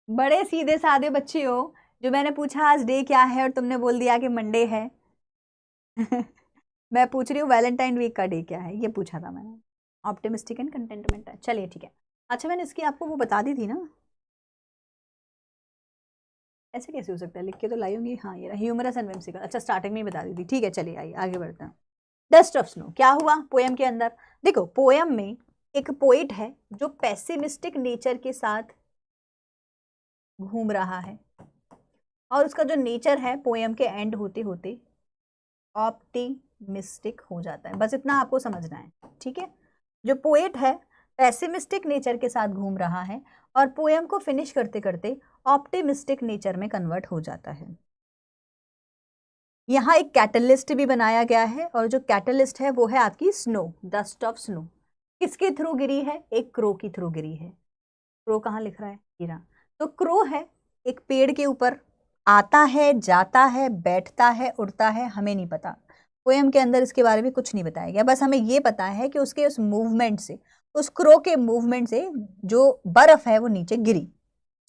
बड़े सीधे साधे बच्चे हो, जो मैंने पूछा आज डे क्या है और तुमने बोल दिया कि मंडे है। मैं पूछ रही हूँ वैलेंटाइन वीक का डे क्या है, ये पूछा था मैंने। ऑप्टिमिस्टिक एंड कंटेंटमेंट है, चलिए ठीक है। अच्छा मैंने इसकी आपको वो बता दी थी ना, ऐसे कैसे हो सकता है, लिख के तो लाई होंगी। हाँ ये ह्यूमरस एंड whimsical, अच्छा स्टार्टिंग में ही बता दी थी। ठीक है चलिए आइए आगे बढ़ते हैं। डस्ट ऑफ स्नो क्या हुआ पोयम के अंदर। देखो पोयम में एक पोइट है जो पेसिमिस्टिक नेचर के साथ घूम रहा है, और उसका जो नेचर है पोयम के एंड होते होते ऑप्टिमिस्टिक हो जाता है। बस इतना आपको समझना है, ठीक है। जो पोएट है पेसिमिस्टिक नेचर के साथ घूम रहा है और पोयम को फिनिश करते करते ऑप्टिमिस्टिक नेचर में कन्वर्ट हो जाता है। यहाँ एक कैटलिस्ट भी बनाया गया है, और जो कैटलिस्ट है वो है आपकी स्नो, डस्ट ऑफ स्नो। किसके थ्रू गिरी है, एक क्रो के थ्रू गिरी है। क्रो कहाँ लिख रहा है, गिरा। तो क्रो है, एक पेड़ के ऊपर आता है, जाता है, बैठता है, उड़ता है, हमें नहीं पता। पोएम के अंदर इसके बारे में कुछ नहीं बताया गया, बस हमें ये पता है कि उसके उस मूवमेंट से, उस क्रो के मूवमेंट से जो बर्फ है वो नीचे गिरी,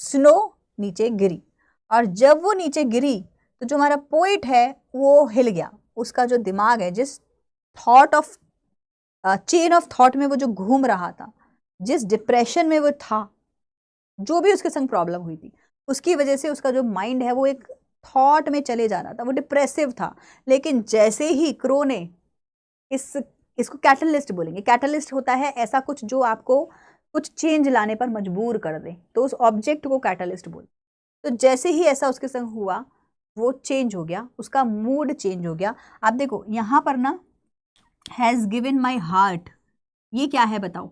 स्नो नीचे गिरी। और जब वो नीचे गिरी तो जो हमारा पोइट है वो हिल गया। उसका जो दिमाग है, जिस thought of chain of thought में वो जो घूम रहा था, जिस डिप्रेशन में वो था, जो भी उसके संग प्रॉब्लम हुई थी, उसकी वजह से उसका जो माइंड है वो एक थॉट में चले जा रहा था, वो डिप्रेसिव था। लेकिन जैसे ही क्रो ने इसको कैटलिस्ट बोलेंगे, कैटलिस्ट होता है ऐसा कुछ जो आपको कुछ चेंज लाने पर मजबूर कर दे, तो उस ऑब्जेक्ट को कैटलिस्ट बोल। तो जैसे ही ऐसा उसके संग हुआ वो चेंज हो गया, उसका मूड चेंज हो गया। आप देखो यहां पर ना, हैज गिवन माई हार्ट, ये क्या है बताओ,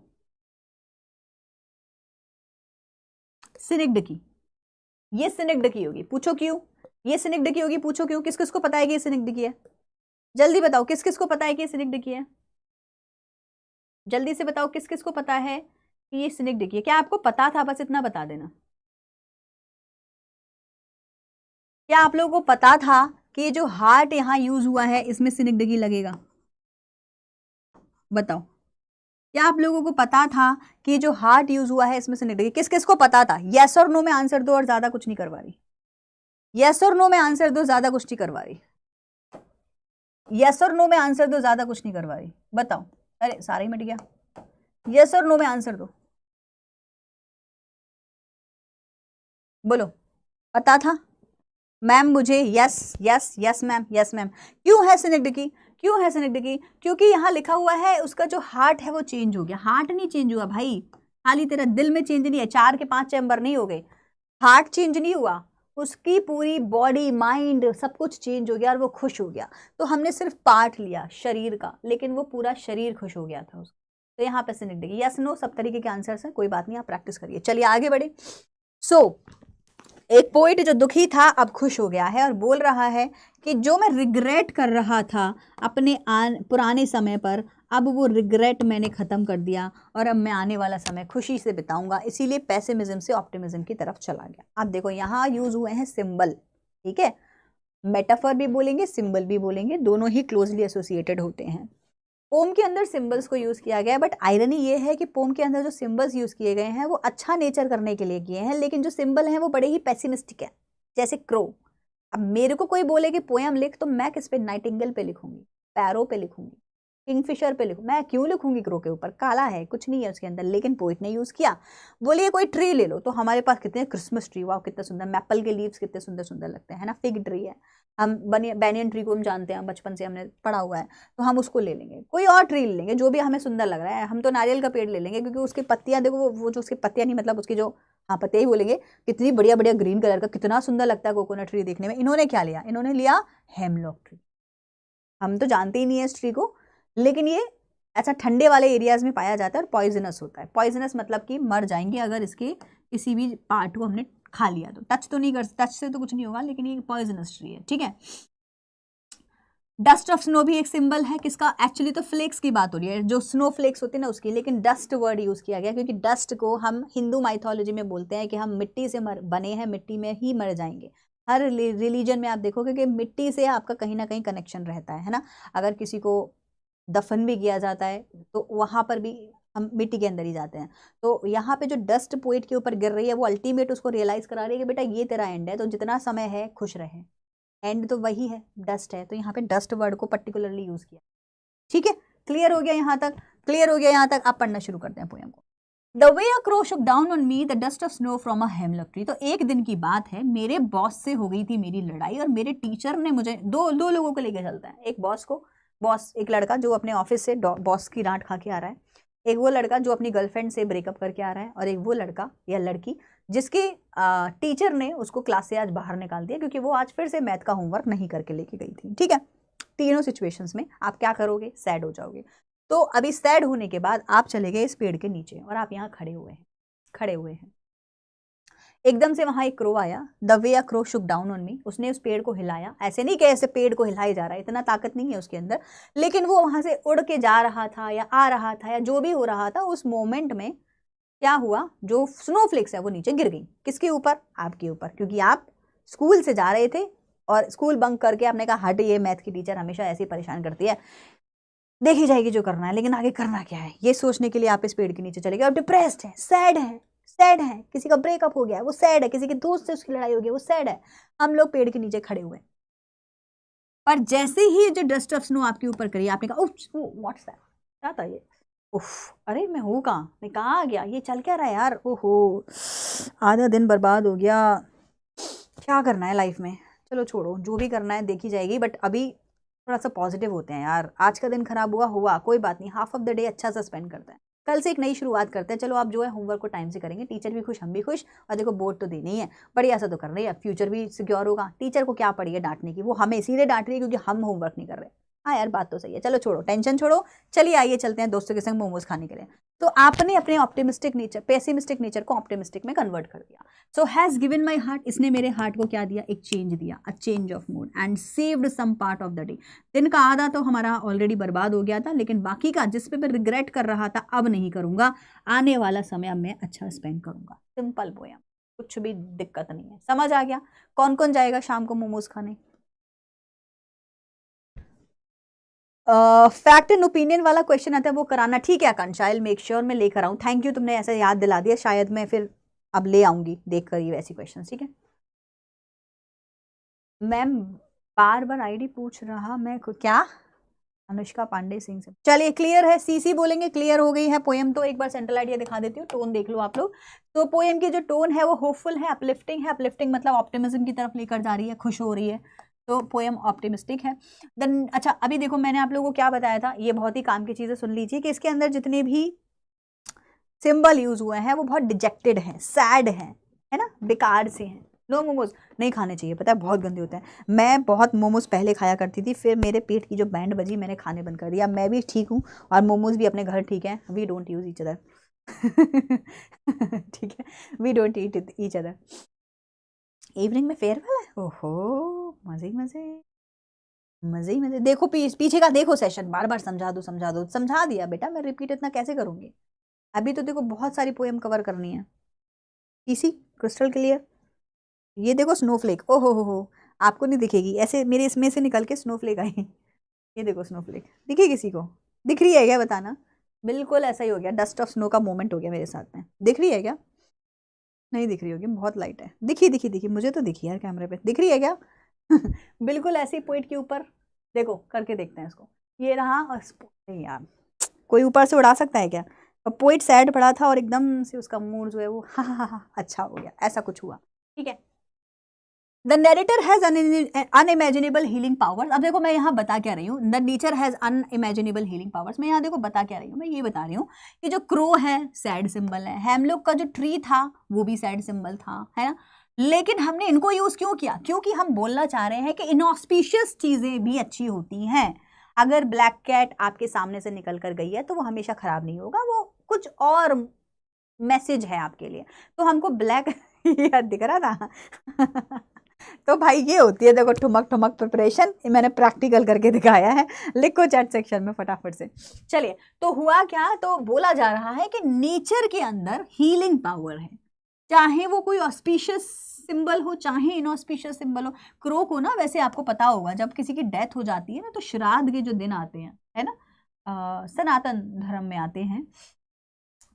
सिनिग्ड की। ये सिनिग्ड की होगी, पूछो क्यों। ये सिनिग्ड की होगी, पूछो क्यों। किस किस को पता है कि ये सिनिग्ड की है, जल्दी बताओ किस किस को पता है कि ये सिनिग्ड की है। जल्दी से बताओ किस किस को पता है कि ये सिनिग्ड की है। क्या आपको पता था, बस इतना बता देना। क्या आप लोगों को पता था कि ये जो हार्ट यहां यूज हुआ है इसमें सिनिग्ड की लगेगा, बताओ। क्या आप लोगों को पता था कि जो हार्ट यूज हुआ है इसमें सिनिग्ड की, किस किस को पता था। यस और नो में आंसर दो, और ज्यादा कुछ नहीं करवा रही। यस और नो में आंसर दो, ज्यादा कुछ नहीं करवा रही। यस और नो में आंसर दो, ज्यादा कुछ नहीं करवा रही, बताओ। अरे सारा ही मिट गया। यस और नो में आंसर दो, बोलो। पता था मैम मुझे, yes yes yes ma'am, yes ma'am. क्यों है सिनिग्ड की, क्यों है सिनिग्ड की, क्योंकि यहाँ लिखा हुआ है उसका जो हार्ट है वो चेंज हो गया। हार्ट नहीं चेंज हुआ भाई, खाली तेरा दिल में चेंज नहीं है, 4 के 5 चैम्बर नहीं हो गए। हार्ट चेंज नहीं हुआ, उसकी पूरी बॉडी माइंड सब कुछ चेंज हो गया और वो खुश हो गया। तो हमने सिर्फ पार्ट लिया शरीर का, लेकिन वो पूरा शरीर खुश हो गया था उसका। तो यहाँ पे सिनिग्ड की, यस नो सब तरीके के आंसर्स हैं, कोई बात नहीं, आप प्रैक्टिस करिए। चलिए आगे बढ़े। एक पोइट जो दुखी था अब खुश हो गया है, और बोल रहा है कि जो मैं रिग्रेट कर रहा था अपने पुराने समय पर, अब वो रिग्रेट मैंने खत्म कर दिया, और अब मैं आने वाला समय खुशी से बिताऊंगा। इसीलिए पेसिमिज्म से ऑप्टिमिज्म की तरफ चला गया। अब देखो यहाँ यूज हुए हैं सिंबल, ठीक है। मेटाफर भी बोलेंगे, सिंबल भी बोलेंगे, दोनों ही क्लोजली एसोसिएटेड होते हैं। पोम के अंदर सिंबल्स को यूज किया गया है, बट आयरनी ये है कि पोम के अंदर जो सिंबल्स यूज किए गए हैं वो अच्छा नेचर करने के लिए किए हैं, लेकिन जो सिंबल हैं वो बड़े ही पेसिमिस्टिक है, जैसे क्रो। अब मेरे को कोई बोले कि पोयम लिख, तो मैं किस पे, नाइटिंगेल पे लिखूंगी, पैरो पे लिखूंगी, किंगफिशर पे लिखूं। मैं क्यों लिखूंगी क्रो के ऊपर, काला है कुछ नहीं है उसके अंदर, लेकिन पोइट ने यूज किया। बोलिए कोई ट्री ले लो, तो हमारे पास कितने क्रिसमस ट्री, वाह कितना सुंदर, मैपल के लीव्स कितने सुंदर सुंदर लगते हैं ना। फिग ट्री है, हम बैनियन ट्री को हम जानते हैं, बचपन से हमने पढ़ा हुआ है, तो हम उसको ले लेंगे। कोई और ट्री ले लेंगे जो भी हमें सुंदर लग रहा है। हम तो नारियल का पेड़ ले लेंगे, क्योंकि उसकी पत्तियां देखो, वो जो उसकी पत्तियां नहीं, मतलब उसकी जो, हाँ पत्तियां ही बोलेंगे, कितनी बढ़िया बढ़िया ग्रीन कलर का, कितना सुंदर लगता है कोकोनट ट्री देखने में। इन्होंने क्या लिया, इन्होंने लिया हेमलॉक ट्री। हम तो जानते ही नहीं है इस ट्री को, लेकिन ये ऐसा ठंडे वाले एरियाज में पाया जाता है और पॉइजनस होता है। पॉइजनस मतलब कि मर जाएंगे अगर इसके किसी भी पार्ट को हमने खा लिया तो। टच तो नहीं कर, टच से तो कुछ नहीं होगा, लेकिन ये पॉइजनस ट्री है, ठीक है। डस्ट ऑफ स्नो भी एक सिंबल है किसका, एक्चुअली तो फ्लेक्स की बात हो रही है, जो स्नो फ्लेक्स होती है ना उसकी, लेकिन डस्ट वर्ड यूज किया गया क्योंकि डस्ट को हम हिंदू माइथोलॉजी में बोलते हैं कि हम मिट्टी से बने हैं, मिट्टी में ही मर जाएंगे। हर रिलीजन में आप देखोगे कि मिट्टी से आपका कहीं ना कहीं कनेक्शन रहता है ना। अगर किसी को दफन भी किया जाता है तो वहां पर भी हम मिट्टी के अंदर ही जाते हैं। तो यहाँ पे जो डस्ट पोएट के ऊपर गिर रही है वो अल्टीमेट उसको रियलाइज करा रही है कि बेटा ये तेरा एंड है, तो जितना समय है खुश रहे। एंड तो वही है, डस्ट है, तो यहाँ पे डस्ट वर्ड को पर्टिकुलरली यूज किया। ठीक है, क्लियर हो गया यहाँ तक? क्लियर हो गया यहाँ तक? आप पढ़ना शुरू करते हैं पोएम को। The way a crow shook down on me the dust of snow from a hemlock tree। तो एक दिन की बात है, मेरे बॉस से हो गई थी मेरी लड़ाई और मेरे टीचर ने मुझे दो लोगों को लेके चलता है। एक बॉस एक लड़का जो अपने ऑफिस से बॉस की डांट खा के आ रहा है, एक वो लड़का जो अपनी गर्लफ्रेंड से ब्रेकअप करके आ रहा है, और एक वो लड़का या लड़की जिसकी टीचर ने उसको क्लास से आज बाहर निकाल दिया क्योंकि वो आज फिर से मैथ का होमवर्क नहीं करके लेके गई थी। ठीक है, तीनों सिचुएशंस में आप क्या करोगे? सैड हो जाओगे। तो अभी सैड होने के बाद आप चले गए इस पेड़ के नीचे और आप यहाँ खड़े हुए हैं। एकदम से वहां एक क्रो आया। The way a crow Shuk down on me, उसने उस पेड़ को हिलाया। ऐसे नहीं कि ऐसे पेड़ को हिलाया जा रहा है, इतना ताकत नहीं है उसके अंदर, लेकिन वो वहां से उड़ के जा रहा था या आ रहा था या जो भी हो रहा था, उस मोमेंट में क्या हुआ, जो स्नोफ्लेक्स है वो नीचे गिर गई। किसके ऊपर? आपके ऊपर, क्योंकि आप स्कूल से जा रहे थे और स्कूल बंक करके आपने कहा हट, ये मैथ की टीचर हमेशा ऐसे ही परेशान करती है, देखी जाएगी जो करना है, लेकिन आगे करना क्या है ये सोचने के लिए आप इस पेड़ के नीचे चले गए। अब डिप्रेस्ड है, सैड है, किसी का ब्रेकअप हो गया वो सैड है, किसी के दोस्त से उसकी लड़ाई हो गई वो सैड है। हम लोग पेड़ के नीचे खड़े हुए, और जैसे ही जो डस्ट ऑफ स्नो आपके ऊपर करी, आपने कहा व्हाट्स दैट, क्या था ये? उफ, अरे मैं हूँ कहाँ, मैं कहाँ आ गया, ये चल क्या रहा है यार, ओहो आधा दिन बर्बाद हो गया, क्या करना है लाइफ में? चलो छोड़ो, जो भी करना है देखी जाएगी, बट अभी थोड़ा सा पॉजिटिव होते हैं यार। आज का दिन खराब हुआ कोई बात नहीं, हाफ ऑफ द डे अच्छा सा स्पेंड करते हैं, कल से एक नई शुरुआत करते हैं। चलो आप जो है होमवर्क को टाइम से करेंगे, टीचर भी खुश, हम भी खुश, और देखो बोर्ड तो देनी ही है, बढ़िया सा तो कर रही है, फ्यूचर भी सिक्योर होगा। टीचर को क्या पड़ी है डांटने की, वो हमें इसीलिए डांट रही है क्योंकि हम होमवर्क नहीं कर रहे। हाँ यार बात तो सही है, चलो छोड़ो, टेंशन छोड़ो, चलिए आइए चलते हैं दोस्तों के संग मोमोज खाने के लिए। तो आपने अपने ऑप्टिमिस्टिक नेचर, पेसिमिस्टिक नेचर को ऑप्टिमिस्टिक में कन्वर्ट कर दिया। So has given my heart, इसने मेरे हार्ट को क्या दिया? एक चेंज दिया, a change of mood, and saved some part of the day. दिन का आधा तो हमारा ऑलरेडी बर्बाद हो गया था, लेकिन बाकी का जिस पे मैं रिग्रेट कर रहा था अब नहीं करूंगा, आने वाला समय अब मैं अच्छा स्पेंड करूंगा। सिंपल पोएम, कुछ भी दिक्कत नहीं है। समझ आ गया? कौन कौन जाएगा शाम को मोमोज खाने? फैक्ट एंड ओपिनियन वाला क्वेश्चन आता है वो कराना, ठीक है आकांक्षा, आई विल मेक श्योर मैं लेकर आऊँ। थैंक यू, तुमने ऐसे याद दिला दिया, शायद मैं फिर अब ले आऊंगी देख कर ये वैसी क्वेश्चन। ठीक है मैम, बार बार आईडी पूछ रहा मैं क्या? अनुष्का पांडे सिंह से। चलिए क्लियर है, सीसी बोलेंगे क्लियर हो गई है पोएम। तो एक बार सेंट्रल आइडिया दिखा देती हूँ, टोन देख लो आप लोग। तो पोएम की जो टोन है वो होपफुल है, अपलिफ्टिंग है। अपलिफ्टिंग मतलब ऑप्टिमिज्म की तरफ लेकर जा रही है, खुश हो रही है, तो पोएम ऑप्टिमिस्टिक है। देन अच्छा, अभी देखो मैंने आप लोगों को क्या बताया था, ये बहुत ही काम की चीजें सुन लीजिए, कि इसके अंदर जितने भी सिंबल यूज हुए हैं वो बहुत डिजेक्टेड हैं, सैड हैं, है ना, बेकार से हैं। नो मोमोज नहीं खाने चाहिए, पता है बहुत गंदे होते हैं। मैं बहुत मोमोज पहले खाया करती थी, फिर मेरे पेट की जो बैंड बजी मैंने खाने बंद कर दिया। मैं भी ठीक हूँ और मोमोज भी अपने घर ठीक है, we don't use each other. ठीक है, we don't eat each other. Evening में फेयरवेल है, ओहो मजे ही मजे, मजे ही मजे। देखो पीछे का देखो सेशन, बार बार समझा दो, समझा दिया बेटा, मैं रिपीट इतना कैसे करूंगी? अभी तो देखो बहुत सारी पोएम कवर करनी है। PC crystal clear. ये देखो स्नोफ्लेक, ओहो हो, आपको नहीं दिखेगी, ऐसे मेरे इसमें से निकल के स्नोफ्लेक आई। ये देखो स्नोफ्लेक, दिखे किसी को? दिख रही है क्या बताना? बिल्कुल ऐसा ही हो गया, डस्ट ऑफ स्नो का मोमेंट हो गया मेरे साथ में। दिख रही है क्या? नहीं दिख रही होगी, बहुत लाइट है। दिखी, मुझे तो दिखी यार कैमरे पे, दिख रही है क्या? बिल्कुल ऐसे पोइट के ऊपर देखो, करके देखते हैं इसको। ये रहा, और नहीं यार कोई ऊपर से उड़ा सकता है क्या? और पोइट सैड पड़ा था और एकदम से उसका मूड जो है वो हा अच्छा हो गया, ऐसा कुछ हुआ। ठीक है, the narrator has unimaginable healing powers. अब देखो मैं यहाँ बता क्या रही हूँ, the nature has unimaginable healing powers. मैं यहाँ देखो बता क्या रही हूँ, मैं ये बता रही हूँ कि जो क्रो है सैड सिंबल है, हेमलॉक का जो ट्री था वो भी सैड सिंबल था, है ना, लेकिन हमने इनको यूज क्यों किया? क्योंकि हम बोलना चाह रहे हैं कि इनऑस्पिशियस चीजें भी अच्छी होती हैं। अगर ब्लैक कैट आपके सामने से निकल कर गई है तो वो हमेशा खराब नहीं होगा, वो कुछ और मैसेज है आपके लिए। तो हमको ब्लैक याद दिख रहा था। तो भाई ये होती है देखो ठुमक ठुमक प्रिपरेशन, मैंने प्रैक्टिकल करके दिखाया है, लिखो चैट सेक्शन में फटाफट से। चलिए, तो हुआ क्या, तो बोला जा रहा है कि नेचर के अंदर हीलिंग पावर है, चाहे वो कोई ऑस्पिशियस सिंबल हो चाहे इनऑस्पिशियस सिंबल हो। क्रो को ना, वैसे आपको पता होगा, जब किसी की डेथ हो जाती है ना तो श्राद्ध के जो दिन आते हैं, है ना, सनातन धर्म में आते हैं,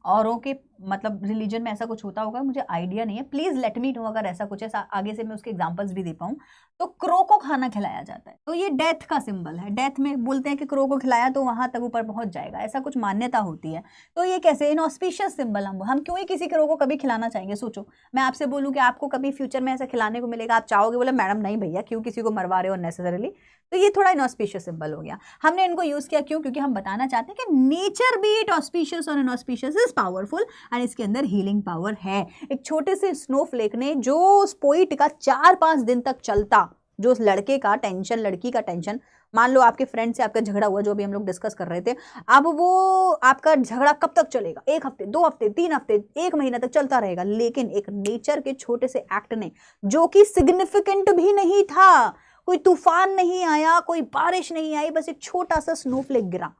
औरों के मतलब रिलीजन में ऐसा कुछ होता होगा, मुझे आइडिया नहीं है, प्लीज लेट मी नो अगर ऐसा कुछ है, आगे से मैं उसके एग्जांपल्स भी दे पाऊँ। तो क्रो को खाना खिलाया जाता है, तो ये डेथ का सिंबल है, डेथ में बोलते हैं कि क्रो को खिलाया तो वहां तक ऊपर पहुंच जाएगा, ऐसा कुछ मान्यता होती है। तो ये कैसे इनऑस्पिशियस सिंबल, हम क्यों ही किसी क्रो को कभी खिलाना चाहेंगे? सोचो मैं आपसे बोलूं कि आपको कभी फ्यूचर में ऐसा खिलाने को मिलेगा, आप चाहोगे? बोले मैडम नहीं भैया, क्यों किसी को मरवा रहे हो अननेसेसरीली। तो ये थोड़ा इनऑस्पिशियस सिंबल हो गया। हमने इनको यूज किया क्यों? क्योंकि हम बताना चाहते हैं कि नेचर बी इट ऑस्पिशियस और इनऑस्पिशियस इज पावरफुल एंड इसके अंदर हीलिंग पावर है। एक छोटे से स्नोफ्लेक ने जो उस पोइट का 4-5 दिन तक चलता, जो उस लड़के का टेंशन, लड़की का टेंशन, मान लो आपके फ्रेंड से आपका झगड़ा हुआ, जो भी हम लोग डिस्कस कर रहे थे, अब वो आपका झगड़ा कब तक चलेगा? 1 हफ्ते, 2 हफ्ते, 3 हफ्ते, 1 महीना तक चलता रहेगा। लेकिन एक नेचर के छोटे से एक्ट ने, जो कि सिग्निफिकेंट भी नहीं था, कोई तूफान नहीं आया, कोई बारिश नहीं आई, बस एक छोटा सा स्नोफ्लेक गिरा,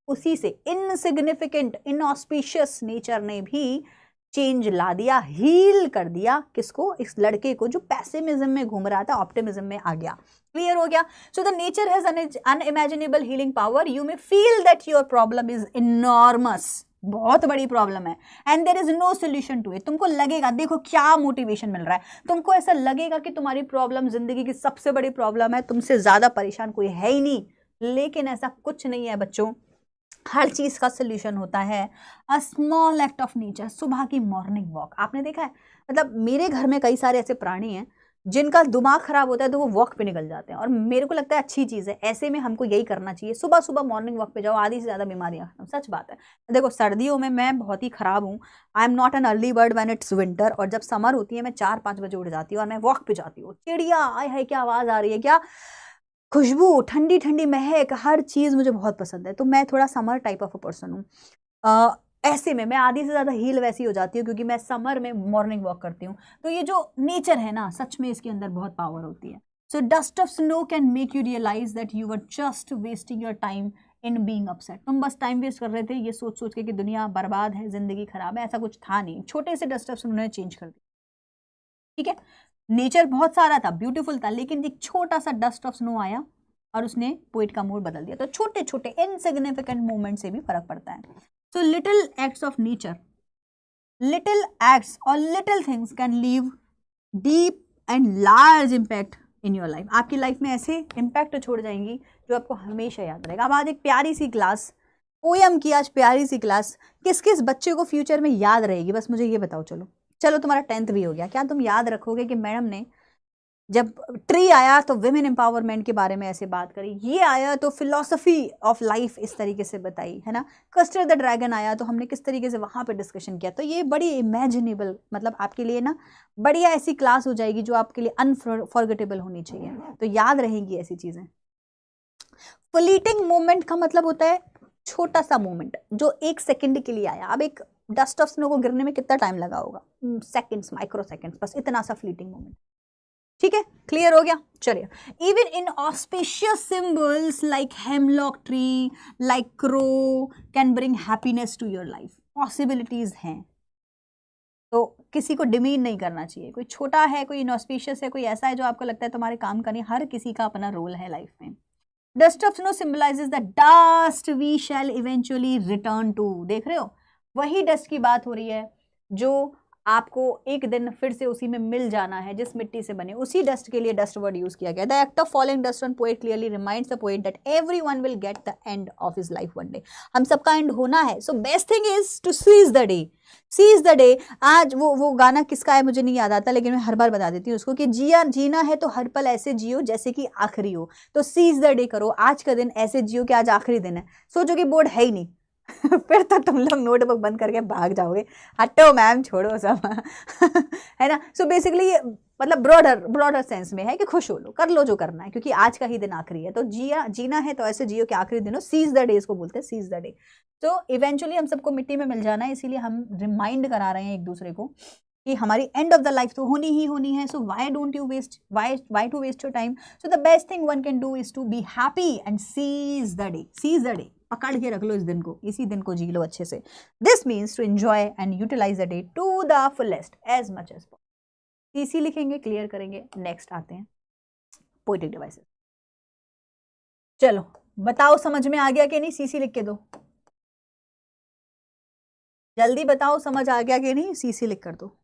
उसी से इनसिग्निफिकेंट इनऑस्पिशियस नेचर ने भी चेंज ला दिया, हील कर दिया किसको? इस लड़के को जो पैसिमिज्म में घूम रहा था, ऑप्टिमिज्म में आ गया। क्लियर हो गया? So the nature has unimaginable healing power. You may feel that your problem is enormous, बहुत बड़ी प्रॉब्लम है, and there is no solution to it. तुमको लगेगा, देखो क्या मोटिवेशन मिल रहा है, तुमको ऐसा लगेगा कि तुम्हारी प्रॉब्लम जिंदगी की सबसे बड़ी प्रॉब्लम है, तुमसे ज्यादा परेशान कोई है ही नहीं। लेकिन ऐसा कुछ नहीं है बच्चों, हर चीज का सोल्यूशन होता है a small act of nature. सुबह की मॉर्निंग वॉक, आपने देखा है, मतलब मेरे घर में कई सारे ऐसे प्राणी हैं जिनका दिमाग खराब होता है तो वो वॉक पे निकल जाते हैं, और मेरे को लगता है अच्छी चीज है। ऐसे में हमको यही करना चाहिए, सुबह सुबह मॉर्निंग वॉक पे जाओ, आधी से ज्यादा बीमारियां खत्म। सच बात है। देखो सर्दियों में मैं बहुत ही खराब हूँ, I am not an early bird when it's winter, और जब समर होती है मैं 4-5 बजे उठ जाती हूँ और मैं वॉक पे जाती हूँ। चिड़िया, आय हाय क्या आवाज आ रही है, क्या खुशबू, ठंडी ठंडी महक, हर चीज मुझे बहुत पसंद है। तो मैं थोड़ा summer type of a person हूँ। ऐसे में मैं आधी से ज्यादा हील वैसी हो जाती हूँ क्योंकि मैं समर में मॉर्निंग वॉक करती हूँ। तो ये जो नेचर है ना, सच में इसके अंदर बहुत पावर होती है। So dust of snow can make you realise that you were just wasting your time in being upset. तुम बस टाइम वेस्ट कर रहे थे ये सोच सोच के कि दुनिया बर्बाद है, जिंदगी खराब है। ऐसा कुछ था नहीं, छोटे से डस्ट ऑफ स्नो ने चेंज कर दिया। ठीक है, नेचर बहुत सारा था, ब्यूटीफुल था, लेकिन एक छोटा सा डस्ट ऑफ स्नो आया और उसने पोइट का मूड बदल दिया। तो छोटे छोटे इनसिग्निफिकेंट मूवमेंट से भी फर्क पड़ता है। So little acts of nature, little acts और little things can leave deep and large impact in your life. आपकी लाइफ में ऐसे इम्पैक्ट छोड़ जाएंगी जो आपको हमेशा याद रहेगा। अब आज एक प्यारी सी क्लास, पोयम की आज प्यारी सी क्लास, किस किस बच्चे को फ्यूचर में याद रहेगी, बस मुझे ये बताओ। चलो चलो, तुम्हारा 10th भी हो गया, क्या तुम याद रखोगे कि मैडम ने जब ट्री आया तो विमेन एम्पावरमेंट के बारे में ऐसे बात करी, ये आया तो फिलॉसफी ऑफ लाइफ इस तरीके से बताई, है ना, कस्टर द ड्रैगन आया तो हमने किस तरीके से वहां पे डिस्कशन किया। तो ये बड़ी इमेजिनेबल, मतलब आपके लिए ना बढ़िया ऐसी क्लास हो जाएगी जो आपके लिए अनफॉरगेटेबल होनी चाहिए। तो याद रहेंगी ऐसी चीजें। फ्लीटिंग मोमेंट का मतलब होता है छोटा सा मोमेंट जो 1 सेकंड के लिए आया। अब एक डस्ट ऑफ स्नो को गिरने में कितना टाइम लगा होगा? सेकंड्स, माइक्रो सेकंड्स, बस इतना सा फ्लीटिंग मोमेंट। ठीक है, क्लियर हो गया? चलिए, even in auspicious symbols like hemlock tree, like crow can bring happiness to your life. Possibilities हैं, तो किसी को डिमीन नहीं करना चाहिए। कोई छोटा है, कोई इनऑस्पिशियस है, कोई ऐसा है जो आपको लगता है तुम्हारे काम का नहीं, हर किसी का अपना रोल है लाइफ में। Dust of snow symbolizes the dust we shall eventually return to. देख रहे हो, वही डस्ट की बात हो रही है जो आपको एक दिन फिर से उसी में मिल जाना है जिस मिट्टी से बने। उसी डस्ट के लिए डस्ट वर्ड यूज किया गया। The act of falling dust on poet clearly reminds the poet that everyone will get the end of his life one day. हम सबका एंड होना है। So best thing is to seize the day, seize the day. आज वो गाना किसका है मुझे नहीं याद आता, लेकिन मैं हर बार बता देती हूँ उसको कि जीना है तो हर पल ऐसे जियो जैसे कि आखिरी हो। तो सीज द डे करो, आज का दिन ऐसे जियो कि आज आखिरी दिन है। सोचो कि बोर्ड है ही नहीं फिर तो तुम लोग नोटबुक बंद करके भाग जाओगे, हटो मैम छोड़ो सब है ना। सो बेसिकली ये मतलब ब्रॉडर सेंस में है कि खुश हो लो, कर लो जो करना है, क्योंकि आज का ही दिन आखिरी है। तो जीना है तो ऐसे जियो कि आखिरी दिन हो। सीज द डे इसको बोलते हैं, सीज द डे। तो इवेंचुअली हम सबको मिट्टी में मिल जाना है, इसीलिए हम रिमाइंड करा रहे हैं एक दूसरे को कि हमारी एंड ऑफ द लाइफ तो होनी ही होनी है। So why don't you waste, why to waste your time. So the best thing one can do is to be happy and seize the day. Seize the day, पकड़ के रख लो इस दिन को, इसी दिन को जी लो अच्छे से। This means to enjoy and utilise the day to the fullest as much as possible. इसी लिखेंगे, क्लियर करेंगे। नेक्स्ट आते हैं पोएटिक डिवाइसेस। चलो बताओ समझ में आ गया कि नहीं? सीसी लिख के दो। जल्दी बताओ समझ आ गया कि नहीं, सीसी लिख कर दो।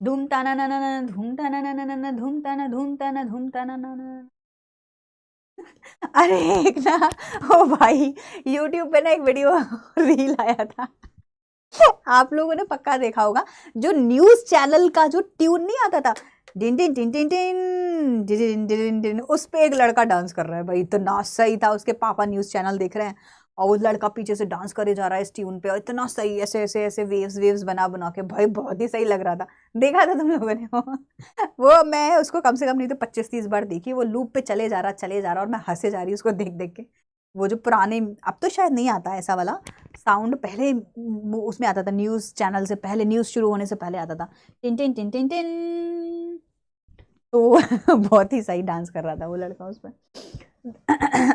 धूम ताना ना ना ना, धूम ताना ना ना ना ना, धूम ताना धूम ताना धूम ताना ना ना। अरे एक ना, ओ भाई, यूट्यूब पे ना एक वीडियो रील आया था, आप लोगों ने पक्का देखा होगा, जो न्यूज चैनल का जो ट्यून नहीं आता था, डिन डिन डिन डिन डिन डिन डिन डिन, उस पे एक लड़का डांस कर रहा है भाई, इतना सही था। उसके पापा न्यूज चैनल देख रहे हैं और वो लड़का पीछे से डांस करे जा रहा है इस ट्यून पे, और इतना सही, ऐसे ऐसे ऐसे वेव्स वेव्स बना बना के, भाई बहुत ही सही लग रहा था। देखा था तुम लोगों ने वो मैं उसको कम से कम नहीं तो 25-30 बार देखी, वो लूप पे चले जा रहा और मैं हंसे जा रही उसको देख देख के। वो जो पुराने, अब तो शायद नहीं आता ऐसा वाला साउंड, पहले उसमें आता था, न्यूज चैनल से पहले, न्यूज शुरू होने से पहले आता था, tin tin tin tin tin. तो बहुत ही सही डांस कर रहा था वो लड़का उस पर।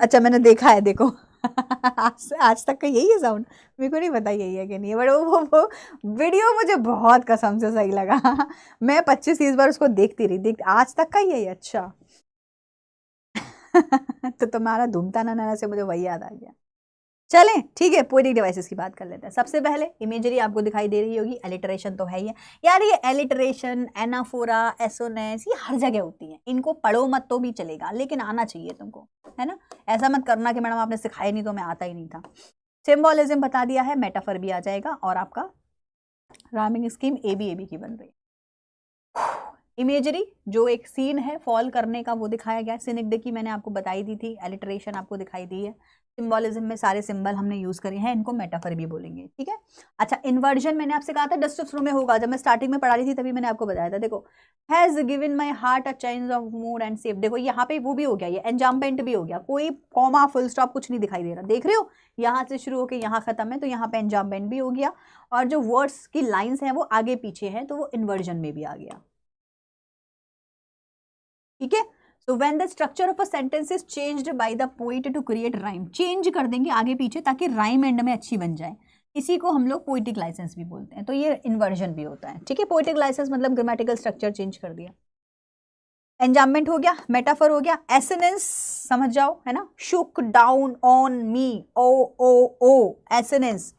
अच्छा मैंने देखा है, देखो आज तक का यही है साउंड, मेरे को नहीं पता यही है कि नहीं है, बट वो वीडियो मुझे बहुत कसम से सही लगा। मैं 25-30 बार उसको देखती रही, आज तक का यही है। अच्छा तो तुम्हारा धूमता ना से मुझे वही याद आ गया। चलें ठीक है, पोएटिक डिवाइसेस की बात कर लेते हैं। सबसे पहले इमेजरी आपको दिखाई दे रही होगी, एलिटरेशन तो है ही है यार, ये एलिटरेशन, एनाफोरा, एसोनेस, ये हर जगह होती है, इनको पढ़ो मत तो भी चलेगा, लेकिन आना चाहिए तुमको, है ना। ऐसा मत करना कि मैडम आपने सिखाया नहीं तो मैं आता ही नहीं था। सिम्बोलिज्म बता दिया है, मेटाफर भी आ जाएगा, और आपका राइमिंग स्कीम ए बी की बन रही है। इमेजरी जो एक सीन है फॉल करने का वो दिखाया गया, सिनिक की मैंने आपको बताई दी थी, एलिटरेशन आपको दिखाई दी है, सिंबोलिज्म में सारे सिंबल हमने यूज करे हैं, इनको मेटाफर भी बोलेंगे, ठीक है। अच्छा इन्वर्जन मैंने आपसे कहा था डस्ट फ्लो में होगा, जब मैं स्टार्टिंग में पढ़ा रही थी तभी मैंने आपको बताया था। देखो, has given my heart a change of mood and safe, देखो यहाँ पे वो भी हो गया, ये एंजाम्पमेंट भी हो गया, कोई कॉमा फुल स्टॉप कुछ नहीं दिखाई दे रहा, देख रहे हो, यहाँ से शुरू होकर यहाँ खत्म है, तो यहाँ पे एंजाम्पमेंट भी हो गया, और जो वर्ड्स की लाइन्स हैं वो आगे पीछे हैं, तो वो इन्वर्जन में भी आ गया, ठीक है। So when the structure of a sentence is changed by the poet to create rhyme, change कर देंगे आगे पीछे ताकि राइम एंड में अच्छी बन जाए, इसी को हम लोग पोइटिक लाइसेंस भी बोलते हैं, तो ये इन्वर्जन भी होता है, ठीक है। पोइटिक लाइसेंस मतलब ग्रामेटिकल स्ट्रक्चर चेंज कर दिया। एंजाममेंट हो गया, मेटाफर हो गया, एसेनेंस समझ जाओ, है ना, शुक down on me, O O O, एसेनेंस